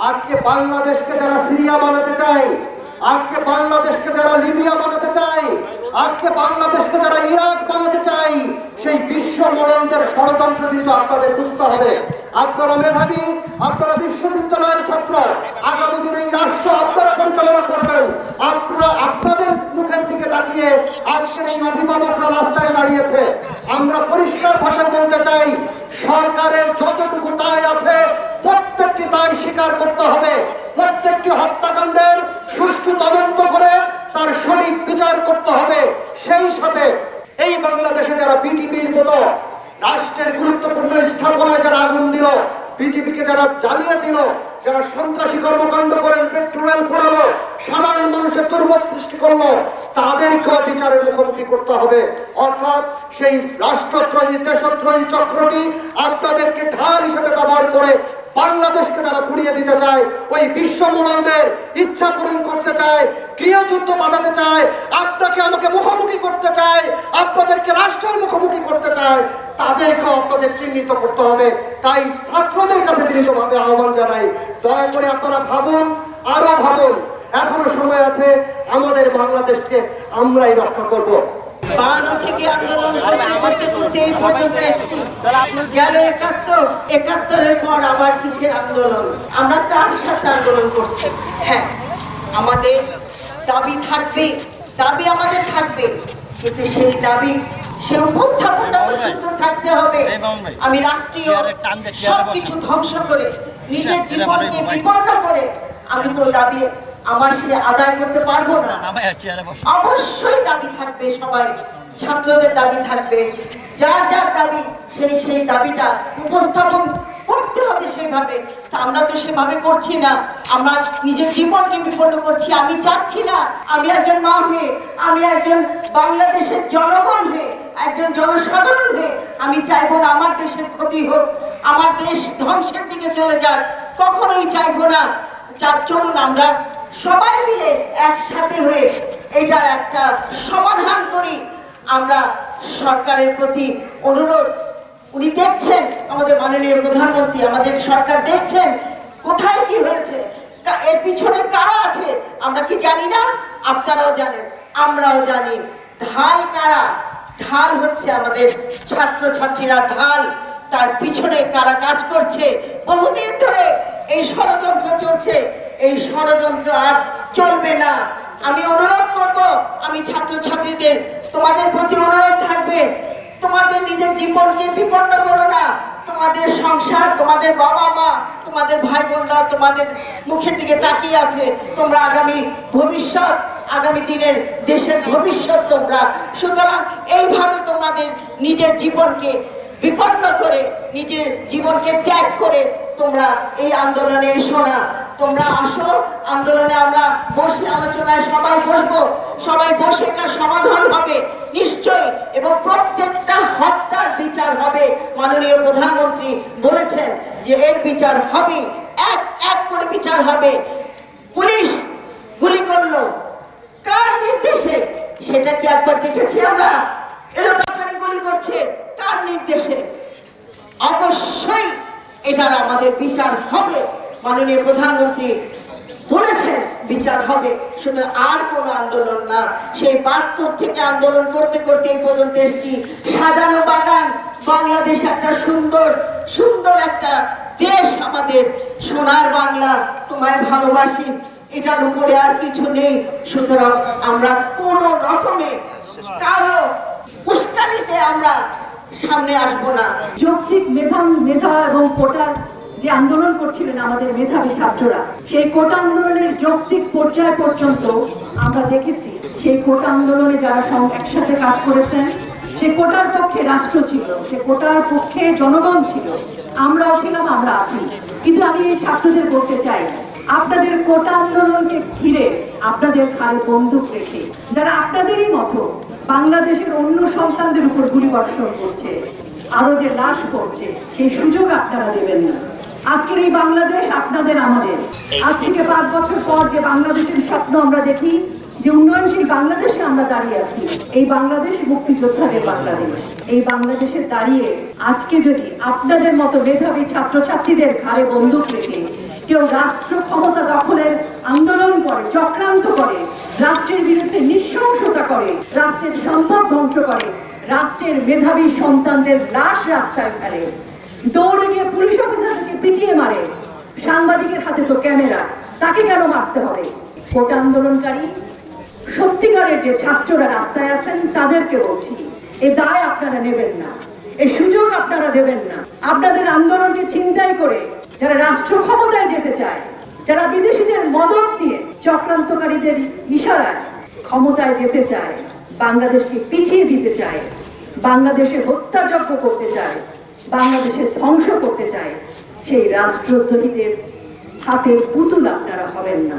আজকে বাংলাদেশকে যারা সিরিয়া বানাতে চায়, আজকে বাংলাদেশকে যারা লিবিয়া বানাতে চায়, আজকে বাংলাদেশকে যারা ইরাক বানাতে চায়, সেই বিশ্ব মোড়লদের ষড়যন্ত্র কিন্তু আপনাদের বুঝতে হবে। আপনারা মেধাবী, আপনারা বিশ্ববিদ্যালয়ের ছাত্র, আগামী দিনে এই রাষ্ট্র আপনারা পরিচালনা করবেন। আপনাদের মুখের দিকে তাকিয়ে আজকের এই অভিভাবকরা রাস্তায় দাঁড়িয়েছে। আমরা পরিষ্কার ভাষায় বলতে চাই, সরকারের যতটুকু দায় আছে প্রত্যেকটি দায় স্বীকার করতে হবে। প্রত্যেকটি হত্যাকাণ্ডের সুষ্ঠু তদন্ত করে তার সঠিক বিচার করতে হবে। সেই সাথে এই বাংলাদেশে যারা বিটিপির মতো রাষ্ট্রের গুরুত্বপূর্ণ স্থাপনায় যারা আগুন দিল, বিটিপিকে যারা জ্বালিয়ে দিল, যারা সন্ত্রাসী কর্মকাণ্ড করেন, পেট্রোল পোড়ালো, সাধারণ মানুষের দুর্ভোগ সৃষ্টি করলো, তাদেরকেও বিচারের মুখোমুখি করতে হবে। অর্থাৎ সেই রাষ্ট্রদ্রোহী দেশদ্রোহী চক্রটি আপনাদেরকে ঢাল হিসেবে ব্যবহার করে বাংলাদেশকে যারা পুড়িয়ে দিতে চায়, ওই বিশ্ব মোড়লদের ইচ্ছা পূরণ করতে চায়, গৃহযুদ্ধ বাঁধাতে চায়, আপনাকে আমাকে মুখোমুখি করতে চায়, আপনাদেরকে রাষ্ট্রের মুখোমুখি করতে চায়, তাদেরকেও আপনাদের চিহ্নিত করতে হবে। তাই ছাত্রদের কাছে বিনীতভাবে আহ্বান জানাই, দয়া করে আপনারা ভাবুন, আরো ভাবুন। এখনো সময় আছে, আমাদের বাংলাদেশকে আমরাই রক্ষা করব। 52 থেকে আন্দোলন করতে করতে করতে এই পর্যন্ত এসেছি। গেল 71-এর পর আবার কিসের আন্দোলন? আমরা কার সাথে আন্দোলন করছি? হ্যাঁ, আমাদের দাবি থাকবে, দাবি আমাদের থাকবে, কিন্তু সেই দাবি সে উপস্থাপনা সুন্দর থাকতে হবে। আমি রাষ্ট্রীয় সবকিছু ধ্বংস করে নিজের জীবনকে বিপন্ন করে আমি তো দাবি আমার সে আদায় করতে পারবো না। অবশ্যই দাবি থাকবে, সবাই ছাত্রদের দাবি থাকবে, যার যার দাবি সেই দাবিটা উপস্থাপন করতে হবে সেইভাবে। তা আমরা তো সেভাবে করছি না, আমরা নিজের জীবনকে বিপন্ন করছি। আমি চাচ্ছি না, আমি একজন মা হয়ে, আমি একজন বাংলাদেশের জনগণ হয়ে, একজন জনসাধারণ হয়ে আমি চাইবো না আমার দেশের ক্ষতি হোক, আমার দেশ ধ্বংসের দিকে চলে যাক, কখনোই চাইবো না। চলুন আমরা সবাই মিলে একসাথে হয়ে এটা একটা সমাধান করি। আমরা সরকারের প্রতি অনুরোধ, উনি দেখছেন, আমাদের মাননীয় প্রধানমন্ত্রী, আমাদের সরকার দেখছেন কোথায় কি হয়েছে, এর পিছনে কারা আছে আমরা কি জানি না? আপনারাও জানেন, আমরাও জানি। ঢাল কারা? ঢাল হচ্ছে আমাদের ছাত্রছাত্রীরা ঢাল। তার পিছনে কারা কাজ করছে? বহুদিন ধরে এই ষড়যন্ত্র চলছে, এই ষড়যন্ত্র আর চলবে না। আমি অনুরোধ করব, আমি ছাত্রছাত্রীদের তোমাদের প্রতি অনুরোধ থাকবে, তোমাদের নিজের জীবনকে বিপন্ন করো না। তোমাদের সংসার, তোমাদের বাবা মা, তোমাদের ভাই বোনরা তোমাদের মুখের দিকে তাকিয়ে আছে। তোমরা আগামী ভবিষ্যৎ, আগামী দিনের দেশের ভবিষ্যৎ তোমরা। সুতরাং এইভাবে তোমাদের নিজের জীবনকে বিপন্ন করে, নিজের জীবনকে ত্যাগ করে তোমরা এই আন্দোলনে এসো না। তোমরা আসো আন্দোলনে, আমরা বসে আলোচনায় সবাই বসবো, সবাই বসে একটা সমাধান হবে নিশ্চয়ই, এবং প্রত্যেকটা হত্যার বিচার হবে। মাননীয় প্রধানমন্ত্রী বলেছেন যে এর বিচার হবে, এক এক করে বিচার হবে। পুলিশ গুলি করলো, কার নির্দেশে? সেটা কি একবার দেখেছি আমরা? এলোপাথারি গুলি করছে, কার নির্দেশে? অবশ্যই এটার আমাদের বিচার হবে। মাননীয় প্রধানমন্ত্রী বলেছেন বিচার হবে, শুধু আর কোন আন্দোলন না। সেই 72 থেকে আন্দোলন করতে করতে এই পর্যন্ত এসেছি। সাজানো বাগান, বাংলাদেশ একটা সুন্দর সুন্দর একটা দেশ, আমাদের সোনার বাংলা, তোমায় ভালোবাসি, এটার উপরে আর কিছু নেই। সুতরাং আমরা কোন রকমে কারো উস্কানিতে আমরা সামনে আসবো না। যৌক্তিক মেধা এবং কোটার যে আন্দোলন করছিলেন আমাদের মেধাবী ছাত্ররা, সেই কোটা আন্দোলনের যৌক্তিক পর্যায় পর্যন্ত আমরা দেখেছি সেই কোটা আন্দোলনে যারা একসাথে কাজ করেছেন, সে কোটার পক্ষে রাষ্ট্র ছিল, সে কোটার পক্ষে জনগণ ছিল, আমরাও ছিলাম, আমরা আছি। কিন্তু আমি এই ছাত্রদের বলতে চাই, আপনাদের কোটা আন্দোলনকে ঘিরে আপনাদের ঘাড়ে বন্দুক রেখে যারা আপনাদেরই মতো বাংলাদেশের অন্য সন্তানদের উপর গুলিবর্ষণ করছে, আরো যে লাশ পড়ছে, সেই সুযোগ আপনারা দেবেন না। আজকের এই বাংলাদেশ আপনাদের, আমাদের। আজ থেকে 5 বছর পর যে বাংলাদেশের স্বপ্ন আমরা দেখি, যে উন্নয়নশীল বাংলাদেশে আমরা দাঁড়িয়ে আছি, এই বাংলাদেশ মুক্তিযোদ্ধাদের বাংলাদেশ। এই বাংলাদেশে দাঁড়িয়ে আজকে যদি আপনাদের মতো মেধাবী ছাত্রছাত্রীদের ঘাড়ে বন্দুক রেখে কেউ রাষ্ট্র ক্ষমতা দখলের আন্দোলন করে, চক্রান্ত করে, রাষ্ট্রের বিরুদ্ধে নৃশংসতা করে, রাষ্ট্রের সম্পদ ধ্বংস করে, রাষ্ট্রের মেধাবী সন্তানদের লাশ রাস্তায় ফেলে, দৌড়ে গিয়ে পুলিশ অফিসারদেরকে পিটিয়ে মারে, সাংবাদিকের হাতে তো ক্যামেরা, তাকে কেন মারতে হবে? কোটা আন্দোলনকারী সত্যিকারের যে ছাত্ররা রাস্তায় আছেন তাদেরকে বলছি, এ দায় আপনারা নেবেন না, এই সুযোগ আপনারা দেবেন না। আপনাদের আন্দোলনকে ছিনতাই করে যারা রাষ্ট্র ক্ষমতায় যেতে চায়, যারা বিদেশিদের মদত দিয়ে চক্রান্তকারীদের ইশারায় ক্ষমতায় যেতে চায়, বাংলাদেশকে পিছিয়ে দিতে চায়, বাংলাদেশে হত্যাযজ্ঞ করতে চায়, বাংলাদেশে ধ্বংস করতে চায়, সেই রাষ্ট্রদ্রোহীদের হাতের পুতুল আপনারা হবেন না।